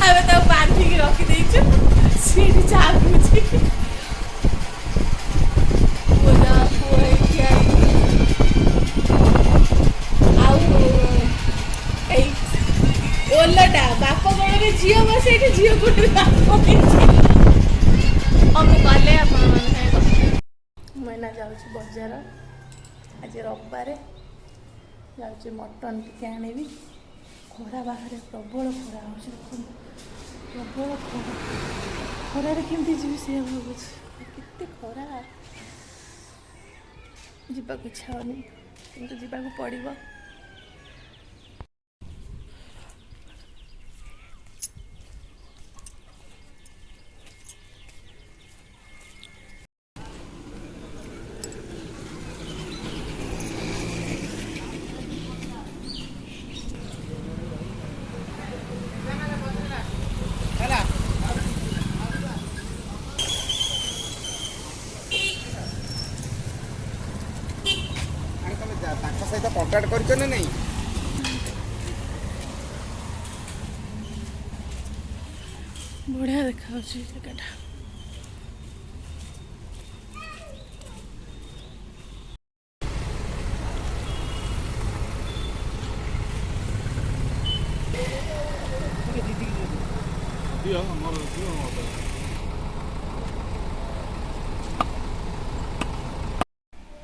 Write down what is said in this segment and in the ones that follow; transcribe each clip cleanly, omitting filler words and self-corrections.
ଆମେ ତାକୁ ବାନ୍ଧିକି ରଖିଦେଇଛୁ ସେଇଠି ଚା ପିଉଛି। ପୁଅ ଏଇଠି ଆଇକି ଆଉ ଏଇ ଓଲଟା ବାପ କୋଳରେ ଝିଅ ବସେଇକି ଝିଅ କୋଳରେ ବାପ ହେଇଛି। ମୁଁ ଗଲେ ଆପଣମାନେ ସାଙ୍ଗେ କଥା ମୁଁ ଏଇନା ଯାଉଛି ବଜାର। ଆଜି ରବିବାର ଯାଉଛି ମଟନ୍ ଟିକେ ଆଣିବି। ଖରା ବାହାରେ ପ୍ରବଳ ଖରା ହେଉଛି ଦେଖନ୍ତୁ ପ୍ରବଳ ଖରା। ଖରାରେ କେମିତି ଯିବି ସେଇଆ ଭାବୁଛି କେତେ ଖରା ଯିବାକୁ ଇଚ୍ଛା ହେଉନି କିନ୍ତୁ ଯିବାକୁ ପଡ଼ିବ। ତାଙ୍କ ସହିତ କଣ୍ଟାକ୍ଟ କରିଛ ନା ନାଇଁ? ବଢ଼ିଆ ଦେଖାଯାଉଛି ଜାଗାଟା।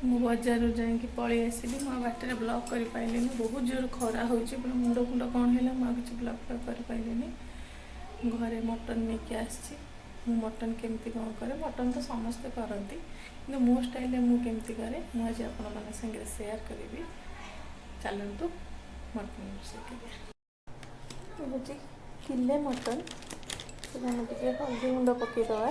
ମୁଁ ବଜାରରୁ ଯାଇକି ପଳେଇ ଆସିଲି। ମୁଁ ବାଟରେ ବ୍ଲଗ୍ କରିପାରିଲିନି ବହୁତ ଜୋର ଖରା ହେଉଛି ପୁରା ମୁଣ୍ଡ ଫୁଣ୍ଡ କ'ଣ ହେଲା ମୁଁ ଆଉ କିଛି ବ୍ଲଗ୍ କରିପାରିଲିନି। ଘରେ ମଟନ୍ ନେଇକି ଆସିଛି। ମୁଁ ମଟନ୍ କେମିତି କ'ଣ କରେ ମଟନ୍ ତ ସମସ୍ତେ କରନ୍ତି କିନ୍ତୁ ମୋ ଷ୍ଟାଇଲ୍ରେ ମୁଁ କେମିତି କରେ ମୁଁ ଆଜି ଆପଣମାନଙ୍କ ସାଙ୍ଗରେ ସେୟାର କରିବି। ଚାଲନ୍ତୁ ମଟନ୍ ଶିଖିବେ। ହେଉଛି କିଲେ ମଟନ୍ ସେଟା ଆମେ ଟିକେ ହଳଦୀ ଗୁଣ୍ଡ ପକାଇଦେବା।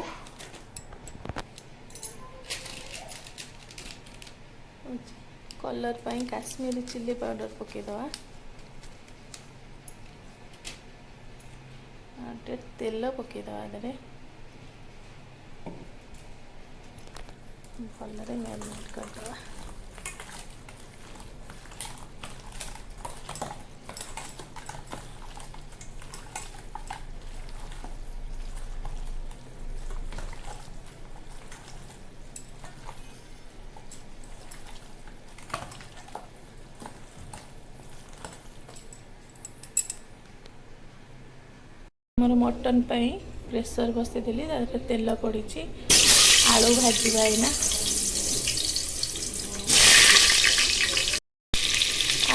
କଲର୍ ପାଇଁ କାଶ୍ମୀରୀ ଚିଲି ପାଉଡ଼ର ପକାଇଦେବା। ଆଉ ଟିକେ ତେଲ ପକାଇଦେବା ଦେହରେ ଭଲରେ ମ୍ୟାରିନେଟ୍ କରିଦେବା। ମୋର ମଟନ୍ ପାଇଁ ପ୍ରେସର ବସାଇଥିଲି ତା ଦେହରେ ତେଲ ପଡ଼ିଛି। ଆଳୁ ଭାଜିବା ଏଇନା।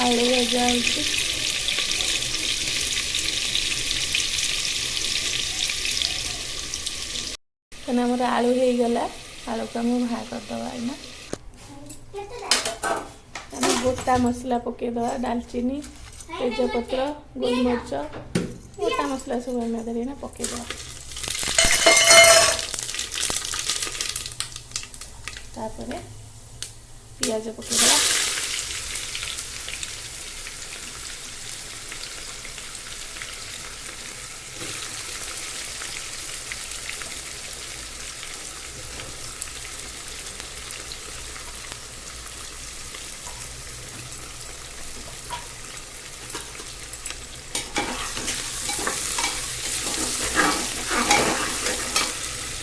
ଆଳୁ ଭଜା ହେଉଛି। କାହିଁକିନା ଆମର ଆଳୁ ହେଇଗଲା ଆଳୁକୁ ଆମେ ବାହାର କରିଦେବା ଏଇନା। ଆମେ ଗୋଟା ମସଲା ପକାଇଦେବା ଡାଲଚିନି ତେଜପତ୍ର ଗୋଲମରିଚ ଗୋଟା ମସଲା ସବୁ ଆମେ ଦେହରେ ପକାଇଦେବା। ତାପରେ ପିଆଜ ପକାଇଦେବା।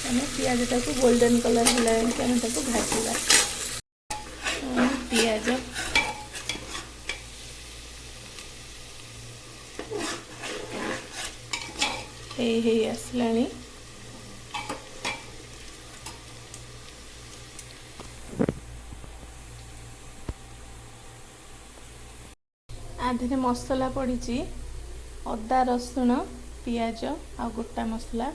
ଆମେ ପିଆଜଟାକୁ ଗୋଲ୍ଡେନ୍ କଲର୍ ହେଲା ଏମିତି ଆମେ ତାକୁ ଭାଜିବା। ପିଆଜ ହେଇ ଆସିଲାଣି। ଆଧିରେ ମସଲା ପଡ଼ିଛି ଅଦା ରସୁଣ ପିଆଜ ଆଉ ଗୋଟା ମସଲା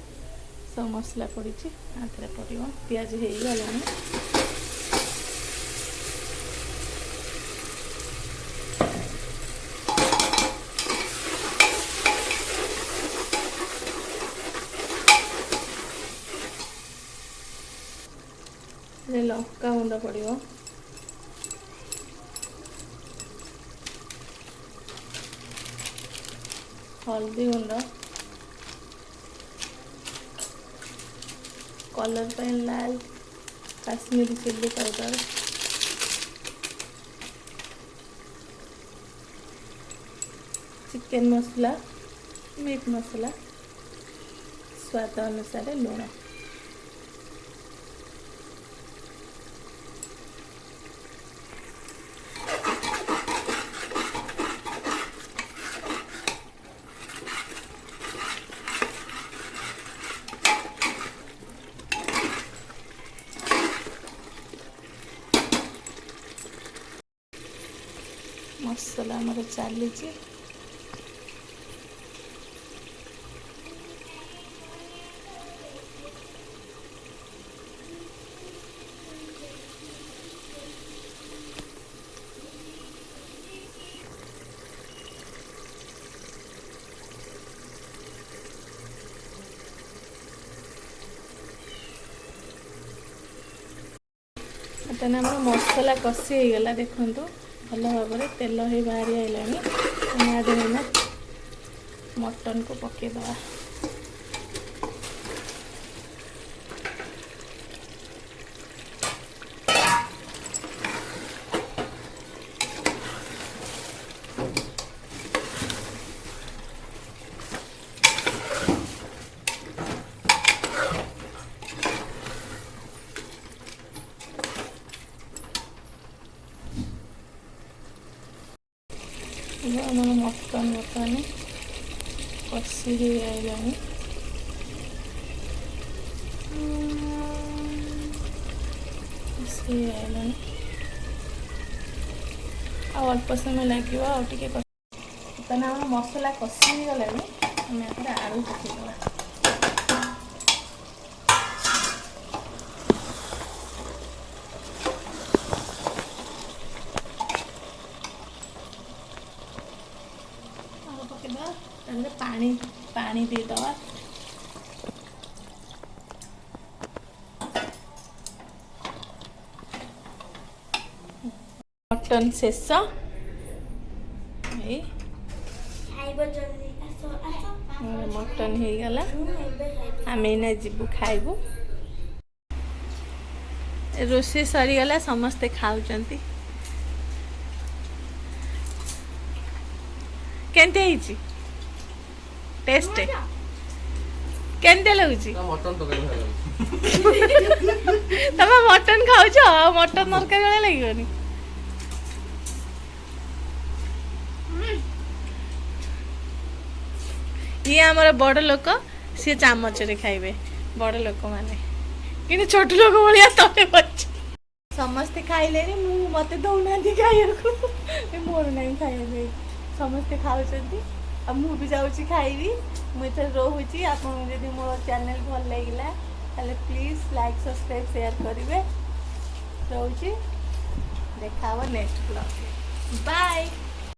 ସବୁ ମସଲା ପଡ଼ିଛି ଆଧିରେ ପଡ଼ିବ। ପିଆଜ ହେଇଗଲାଣି। ଲଙ୍କା ଗୁଣ୍ଡ ପଡ଼ିବ। ହଳଦୀ ଗୁଣ୍ଡ कलर पे लाल काश्मीरी चिल्ली पाउडर चिकन मसला मीट मसला स्वाद अनुसार लुण। मसला आमर चली तेना आम मसला कषि हो गला देखु भल भाव में तेल ही बाहरी आईला मटन को पकेदवा। मटन मटन कषि हो आईला अल्प समय लगे मसला कषि गला आलू पकेदवा। पानी पानी देदवा। मटन शेष मटन हो गला आम एना जीवु खाइबु। रोषे सरीगला समस्ते खाऊचंती केनते हिची टेस्ट केनते लगुची मटन तो कहीं तमे मटन खाउछ मटन तरकारी वाला लागिवनी। ये आमर बड़ लोक सी चामच रे खाइबे बड़ लोक माने कि छोट लोक भलिया तमे बच समस्ते खाइले मु मते दौना दी खाइया मोर नहीं खाइबे समस्ते खाउछंती अब मु भी जाउची खाइबी मु इथे रहूची। आपन जदि मोर चैनल भल लागिला ताले प्लीज लाइक सब्सक्राइब शेयर करिवे। रहूची देखावा नेक्स्ट ब्लॉग बाय।